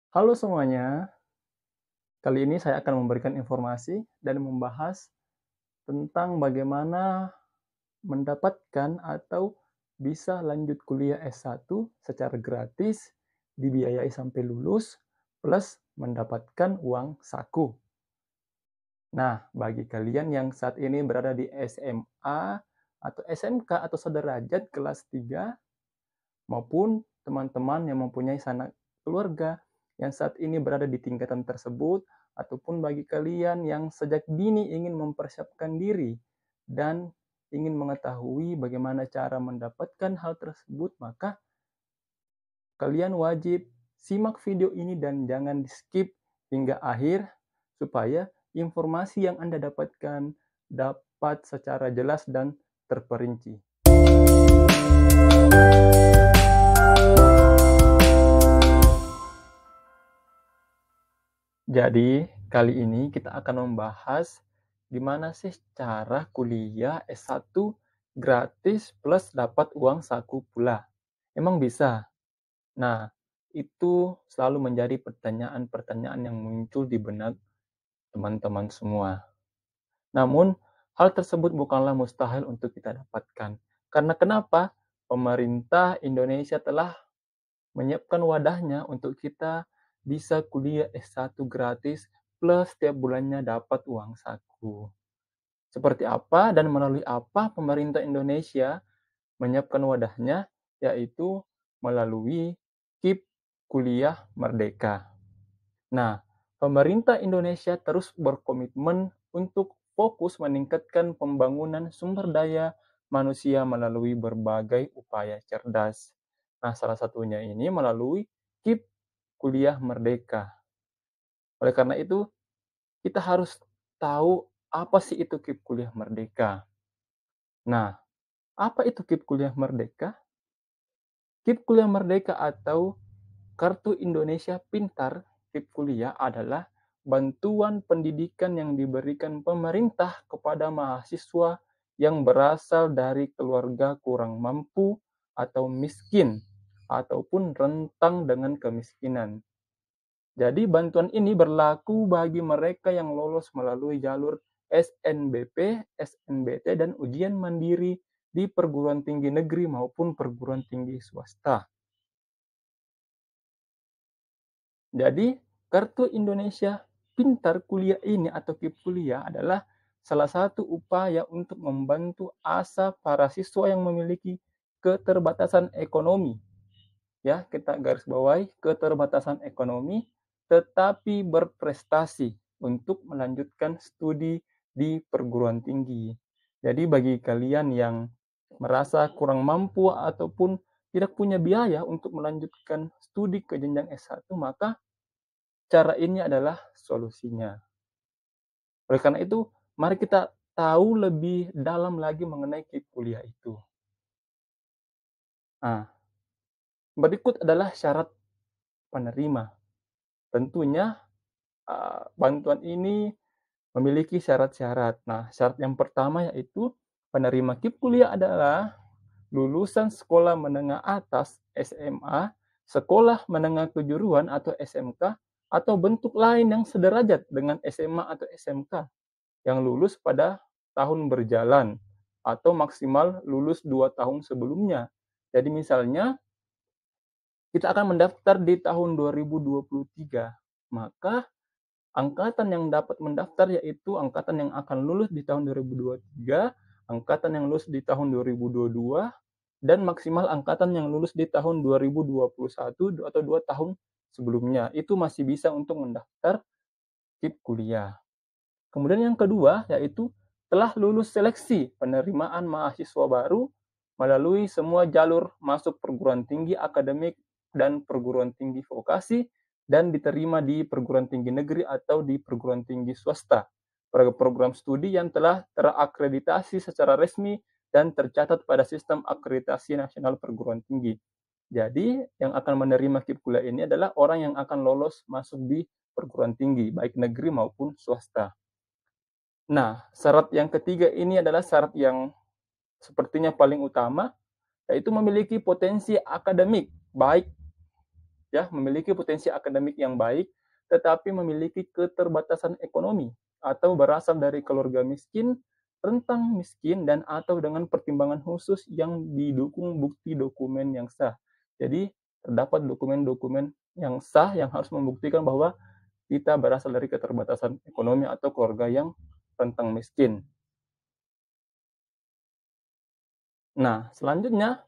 Halo semuanya, kali ini saya akan memberikan informasi dan membahas tentang bagaimana mendapatkan atau bisa lanjut kuliah S1 secara gratis, dibiayai sampai lulus, plus mendapatkan uang saku. Nah, bagi kalian yang saat ini berada di SMA atau SMK atau sederajat kelas 3, maupun teman-teman yang mempunyai sanak keluarga yang saat ini berada di tingkatan tersebut, ataupun bagi kalian yang sejak dini ingin mempersiapkan diri dan ingin mengetahui bagaimana cara mendapatkan hal tersebut, maka kalian wajib simak video ini dan jangan di-skip hingga akhir supaya informasi yang Anda dapatkan dapat secara jelas dan terperinci. Jadi, kali ini kita akan membahas gimana sih cara kuliah S1 gratis plus dapat uang saku pula. Emang bisa? Nah, itu selalu menjadi pertanyaan-pertanyaan yang muncul di benak teman-teman semua. Namun, hal tersebut bukanlah mustahil untuk kita dapatkan. Karena kenapa? Pemerintah Indonesia telah menyiapkan wadahnya untuk kita bisa kuliah S1 gratis plus setiap bulannya dapat uang saku. Seperti apa dan melalui apa pemerintah Indonesia menyiapkan wadahnya, yaitu melalui KIP Kuliah Merdeka. Nah, pemerintah Indonesia terus berkomitmen untuk fokus meningkatkan pembangunan sumber daya manusia melalui berbagai upaya cerdas. Nah, salah satunya ini melalui KIP Kuliah Merdeka. Oleh karena itu, kita harus tahu apa sih itu KIP Kuliah Merdeka. Nah, apa itu KIP Kuliah Merdeka? KIP Kuliah Merdeka atau Kartu Indonesia Pintar KIP Kuliah adalah bantuan pendidikan yang diberikan pemerintah kepada mahasiswa yang berasal dari keluarga kurang mampu atau miskin, ataupun rentang dengan kemiskinan. Jadi bantuan ini berlaku bagi mereka yang lolos melalui jalur SNBP, SNBT, dan ujian mandiri di perguruan tinggi negeri maupun perguruan tinggi swasta. Jadi, Kartu Indonesia Pintar Kuliah ini atau KIP Kuliah adalah salah satu upaya untuk membantu asa para siswa yang memiliki keterbatasan ekonomi. Ya, kita garis bawahi keterbatasan ekonomi tetapi berprestasi untuk melanjutkan studi di perguruan tinggi. Jadi bagi kalian yang merasa kurang mampu ataupun tidak punya biaya untuk melanjutkan studi ke jenjang S1, maka cara ini adalah solusinya. Oleh karena itu, mari kita tahu lebih dalam lagi mengenai KIP kuliah itu. Nah, berikut adalah syarat penerima. Tentunya bantuan ini memiliki syarat-syarat. Nah, syarat yang pertama yaitu penerima KIP kuliah adalah lulusan sekolah menengah atas SMA, sekolah menengah kejuruan atau SMK, atau bentuk lain yang sederajat dengan SMA atau SMK yang lulus pada tahun berjalan atau maksimal lulus 2 tahun sebelumnya. Jadi misalnya kita akan mendaftar di tahun 2023, maka angkatan yang dapat mendaftar yaitu angkatan yang akan lulus di tahun 2023, angkatan yang lulus di tahun 2022, dan maksimal angkatan yang lulus di tahun 2021 atau 2 tahun sebelumnya. Itu masih bisa untuk mendaftar KIP kuliah. Kemudian yang kedua yaitu telah lulus seleksi penerimaan mahasiswa baru melalui semua jalur masuk perguruan tinggi akademik dan perguruan tinggi vokasi dan diterima di perguruan tinggi negeri atau di perguruan tinggi swasta. Program studi yang telah terakreditasi secara resmi dan tercatat pada sistem akreditasi nasional perguruan tinggi. Jadi, yang akan menerima KIP kuliah ini adalah orang yang akan lolos masuk di perguruan tinggi, baik negeri maupun swasta. Nah, syarat yang ketiga ini adalah syarat yang sepertinya paling utama, yaitu memiliki potensi akademik baik ya, memiliki potensi akademik yang baik, tetapi memiliki keterbatasan ekonomi atau berasal dari keluarga miskin, rentang miskin, dan atau dengan pertimbangan khusus yang didukung bukti dokumen yang sah. Jadi, terdapat dokumen-dokumen yang sah yang harus membuktikan bahwa kita berasal dari keterbatasan ekonomi atau keluarga yang rentang miskin. Nah, selanjutnya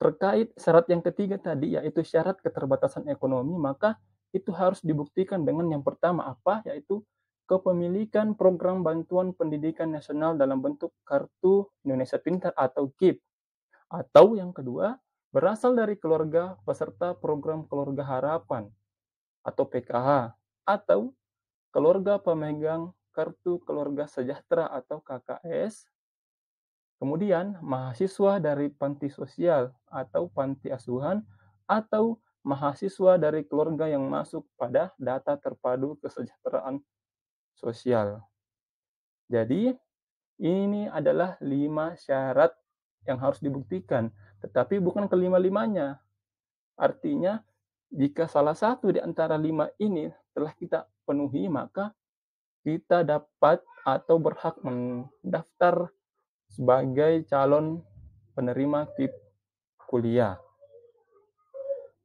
terkait syarat yang ketiga tadi, yaitu syarat keterbatasan ekonomi, maka itu harus dibuktikan dengan yang pertama apa, yaitu kepemilikan program bantuan pendidikan nasional dalam bentuk Kartu Indonesia Pintar atau KIP. Atau yang kedua, berasal dari keluarga peserta program Keluarga Harapan atau PKH. Atau keluarga pemegang Kartu Keluarga Sejahtera atau KKS. Kemudian, mahasiswa dari panti sosial atau panti asuhan atau mahasiswa dari keluarga yang masuk pada data terpadu kesejahteraan sosial. Jadi, ini adalah 5 syarat yang harus dibuktikan, tetapi bukan kelima-limanya. Artinya, jika salah satu di antara 5 ini telah kita penuhi, maka kita dapat atau berhak mendaftar sebagai calon penerima KIP kuliah.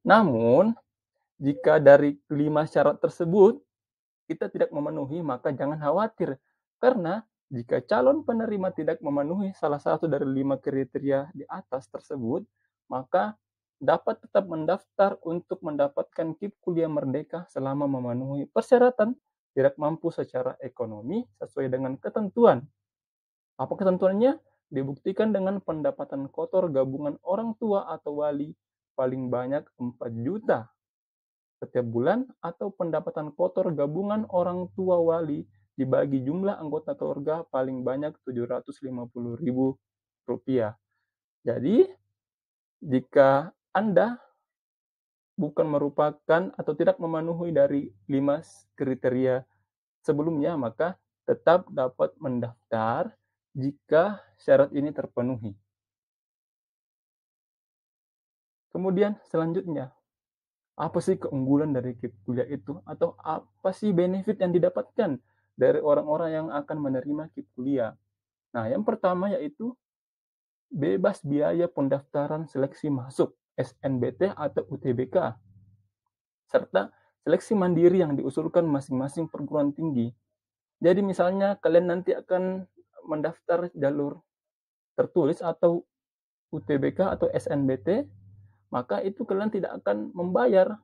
Namun, jika dari 5 syarat tersebut kita tidak memenuhi, maka jangan khawatir. Karena jika calon penerima tidak memenuhi salah satu dari 5 kriteria di atas tersebut, maka dapat tetap mendaftar untuk mendapatkan KIP Kuliah Merdeka selama memenuhi persyaratan tidak mampu secara ekonomi sesuai dengan ketentuan. Apa ketentuannya? Dibuktikan dengan pendapatan kotor gabungan orang tua atau wali paling banyak 4 juta setiap bulan atau pendapatan kotor gabungan orang tua wali dibagi jumlah anggota keluarga paling banyak Rp750.000. Jadi, jika Anda bukan merupakan atau tidak memenuhi dari 5 kriteria sebelumnya, maka tetap dapat mendaftar jika syarat ini terpenuhi. Kemudian selanjutnya, apa sih keunggulan dari KIP kuliah itu? Atau apa sih benefit yang didapatkan dari orang-orang yang akan menerima KIP kuliah? Nah, yang pertama yaitu bebas biaya pendaftaran seleksi masuk SNBT atau UTBK, serta seleksi mandiri yang diusulkan masing-masing perguruan tinggi. Jadi misalnya kalian nanti akan mendaftar jalur tertulis atau UTBK atau SNBT, maka itu kalian tidak akan membayar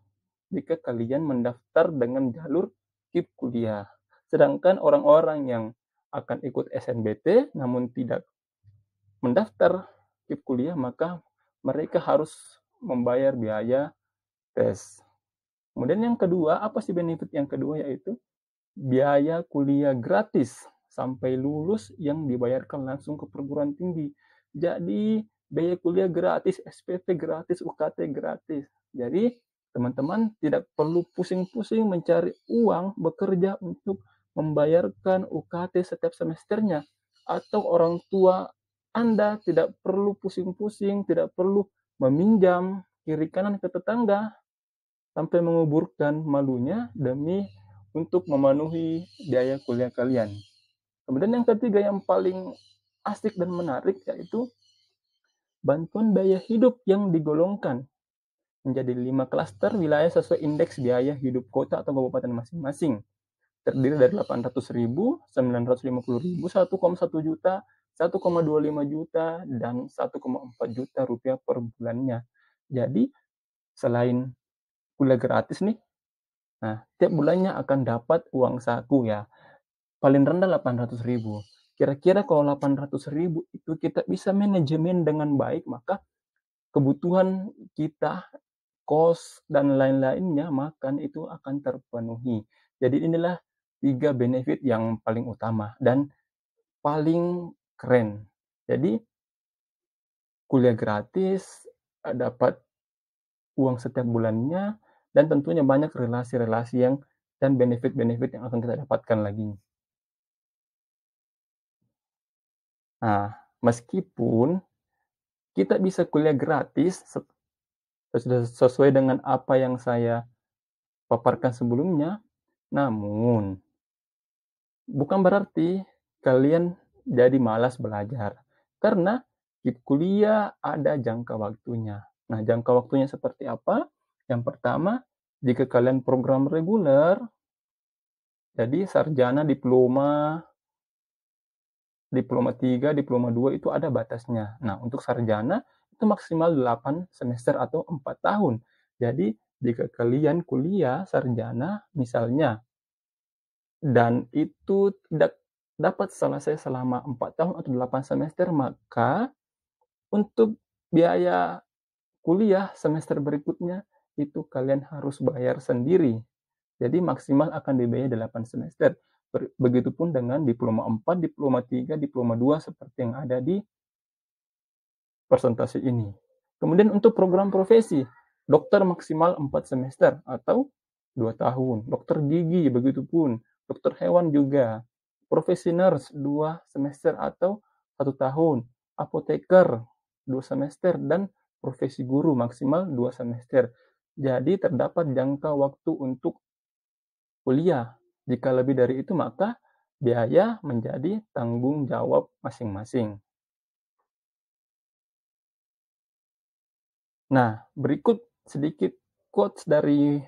jika kalian mendaftar dengan jalur KIP kuliah. Sedangkan orang-orang yang akan ikut SNBT namun tidak mendaftar KIP kuliah, maka mereka harus membayar biaya tes. Kemudian yang kedua, apa sih benefit yang kedua? Yaitu biaya kuliah gratis sampai lulus yang dibayarkan langsung ke perguruan tinggi. Jadi biaya kuliah gratis, SPP gratis, UKT gratis. Jadi teman-teman tidak perlu pusing-pusing mencari uang bekerja untuk membayarkan UKT setiap semesternya. Atau orang tua Anda tidak perlu pusing-pusing, tidak perlu meminjam kiri kanan ke tetangga sampai menguburkan malunya demi untuk memenuhi biaya kuliah kalian. Kemudian yang ketiga yang paling asik dan menarik yaitu bantuan biaya hidup yang digolongkan menjadi 5 klaster wilayah sesuai indeks biaya hidup kota atau kabupaten masing-masing. Terdiri dari 800.000, 950.000, 1,1 juta, 1,25 juta, dan 1,4 juta rupiah per bulannya. Jadi, selain kuliah gratis nih, nah, tiap bulannya akan dapat uang saku ya. Paling rendah 800.000. Kira-kira kalau 800.000 itu kita bisa manajemen dengan baik, maka kebutuhan kita, kos, dan lain-lainnya, makan itu akan terpenuhi. Jadi inilah 3 benefit yang paling utama dan paling keren. Jadi kuliah gratis, dapat uang setiap bulannya, dan tentunya banyak relasi-relasi yang dan benefit-benefit yang akan kita dapatkan lagi. Nah, meskipun kita bisa kuliah gratis sesuai dengan apa yang saya paparkan sebelumnya. Namun, bukan berarti kalian jadi malas belajar, karena kuliah ada jangka waktunya. Nah, jangka waktunya seperti apa? Yang pertama, jika kalian program reguler, jadi sarjana, diploma, diploma 3, diploma 2 itu ada batasnya. Nah, untuk sarjana itu maksimal 8 semester atau 4 tahun. Jadi, jika kalian kuliah sarjana misalnya dan itu tidak dapat selesai selama 4 tahun atau 8 semester, maka untuk biaya kuliah semester berikutnya itu kalian harus bayar sendiri. Jadi maksimal akan dibayar 8 semester. Begitupun dengan diploma 4, diploma 3, diploma 2 seperti yang ada di presentasi ini. Kemudian untuk program profesi, dokter maksimal 4 semester atau 2 tahun. Dokter gigi begitupun, dokter hewan juga. Profesi nurse 2 semester atau 1 tahun. Apoteker 2 semester dan profesi guru maksimal 2 semester. Jadi terdapat jangka waktu untuk kuliah. Jika lebih dari itu maka biaya menjadi tanggung jawab masing-masing. Nah, berikut sedikit quotes dari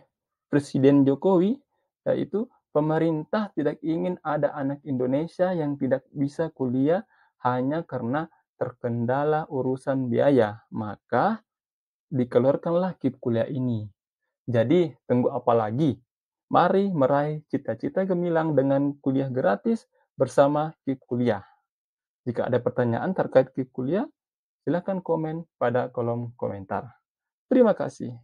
Presiden Jokowi, yaitu pemerintah tidak ingin ada anak Indonesia yang tidak bisa kuliah hanya karena terkendala urusan biaya, maka dikeluarkanlah KIP kuliah ini. Jadi, tunggu apa lagi? Mari meraih cita-cita gemilang dengan kuliah gratis bersama KIP Kuliah. Jika ada pertanyaan terkait KIP Kuliah, silakan komen pada kolom komentar. Terima kasih.